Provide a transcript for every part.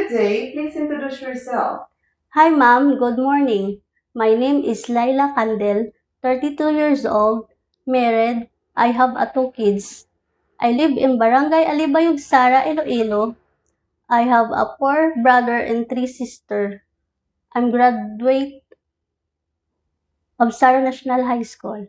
Good day. Please introduce yourself. Hi ma'am, good morning. My name is Laila Candel, 32 years old, married. I have two kids. I live in Barangay Alibayog, Sara, Iloilo. I have a 4 brother and 3 sisters. I'm graduate of Sara National High School.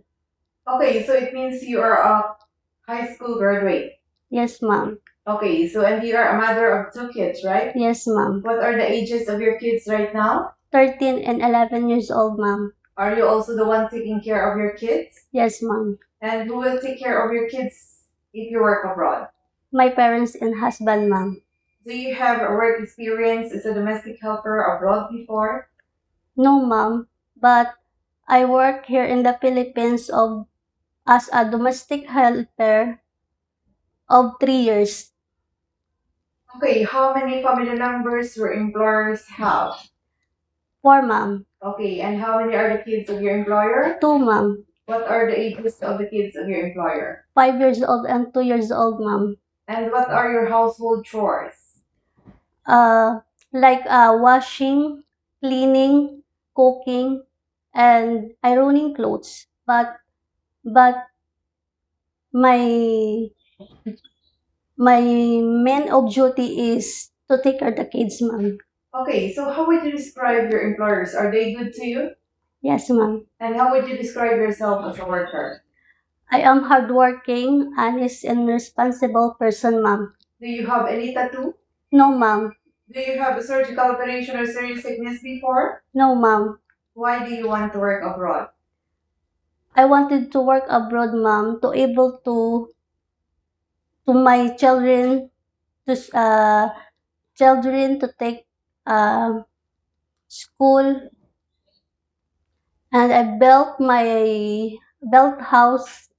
Okay, so it means you are a high school graduate. Yes ma'am. Okay, so and you are a mother of 2 kids, right? Yes ma'am. What are the ages of your kids right now? 13 and 11 years old ma'am. Are you also the one taking care of your kids? Yes ma'am. And who will take care of your kids if you work abroad? My parents and husband ma'am. Do you have a work experience as a domestic helper abroad before? No ma'am, but I work here in the Philippines as a domestic helper of 3 years. Okay, how many family members your employers have? 4 ma'am. Okay, and how many are the kids of your employer? 2 ma'am. What are the ages of the kids of your employer? 5 years old and 2 years old ma'am. And what are your household chores? Uh, like washing, cleaning, cooking, and ironing clothes. But my my main of duty is to take care of the kids ma'am. Okay, so how would you describe your employers? Are they good to you? Yes ma'am. And how would you describe yourself as a worker? I am hardworking, honest, and responsible person ma'am. Do you have any tattoo? No ma'am. Do you have a surgical operation or serious sickness before? No ma'am. Why do you want to work abroad? I wanted to work abroad ma'am to able to my children to take school, and I built house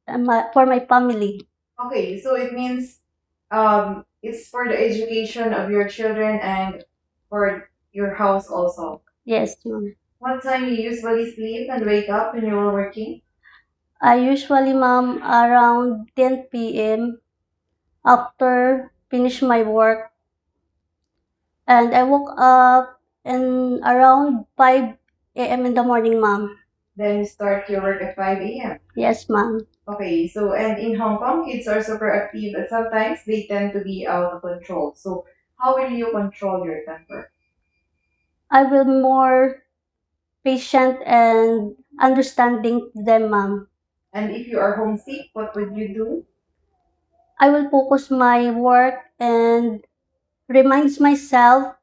for my family. Okay, so it means it's for the education of your children and for your house also. Yes ma'am. What time you usually sleep and wake up when you are working? I usually ma'am around 10 p.m. after finish my work, and I woke up in around 5 a.m. in the morning ma'am. Then you start your work at 5 a.m. Yes ma'am. Okay, so and in Hong Kong, kids are super active, but sometimes they tend to be out of control. So how will you control your temper? I will more patient and understanding to them ma'am. And if you are homesick, what would you do? I will focus my work and reminds myself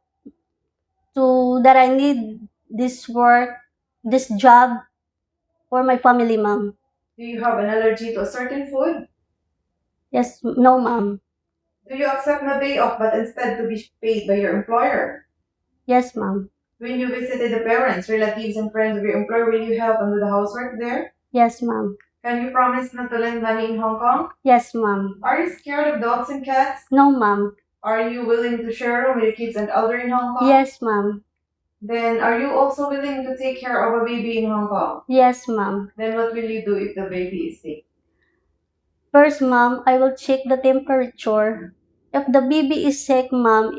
to that I need this work, this job for my family ma'am. Do you have an allergy to a certain food? Yes, no ma'am. Do you accept no day off but instead to be paid by your employer? Yes ma'am. When you visited the parents, relatives, and friends of your employer, will you help them do the housework there? Yes ma'am. Can you promise not to lend money in Hong Kong? Yes ma'am. Are you scared of dogs and cats? No ma'am. Are you willing to share a room with your kids and elder in Hong Kong? Yes ma'am. Then are you also willing to take care of a baby in Hong Kong? Yes ma'am. Then what will you do if the baby is sick? First ma'am, I will check the temperature. If the baby is sick ma'am,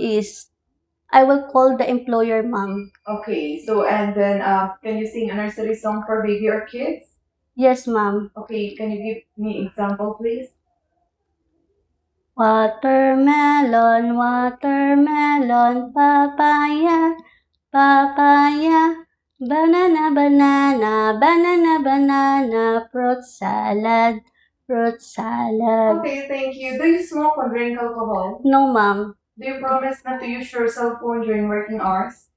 I will call the employer ma'am. Okay, so and then can you sing a nursery song for baby or kids? Yes ma'am. Okay, can you give me example please? Watermelon, watermelon, papaya, papaya, banana, banana, banana, banana, fruit salad, fruit salad. Okay, thank you. Do you smoke or drink alcohol? No, ma'am. Do you promise not to use your cell phone during working hours?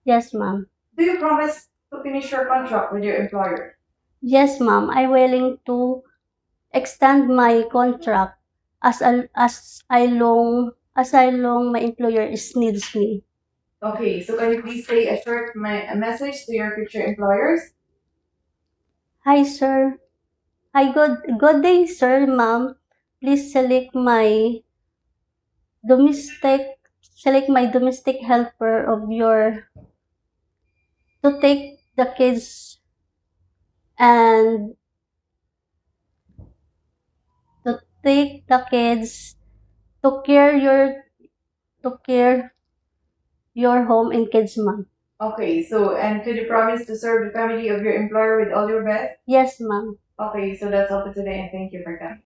Yes, ma'am. Do you promise to finish your contract with your employer? Yes, ma'am. I'm willing to extend my contract as I long my employer needs me. Okay, so can you please say a short a message to your future employers? Hi, sir. Hi, good day, sir, ma'am. Please domestic select my domestic helper of your to take the kids and to take the kids to care your home and kids, ma'am. Okay, so, and could you promise to serve the family of your employer with all your best? Yes, ma'am. Okay, so that's all for today, and thank you for coming.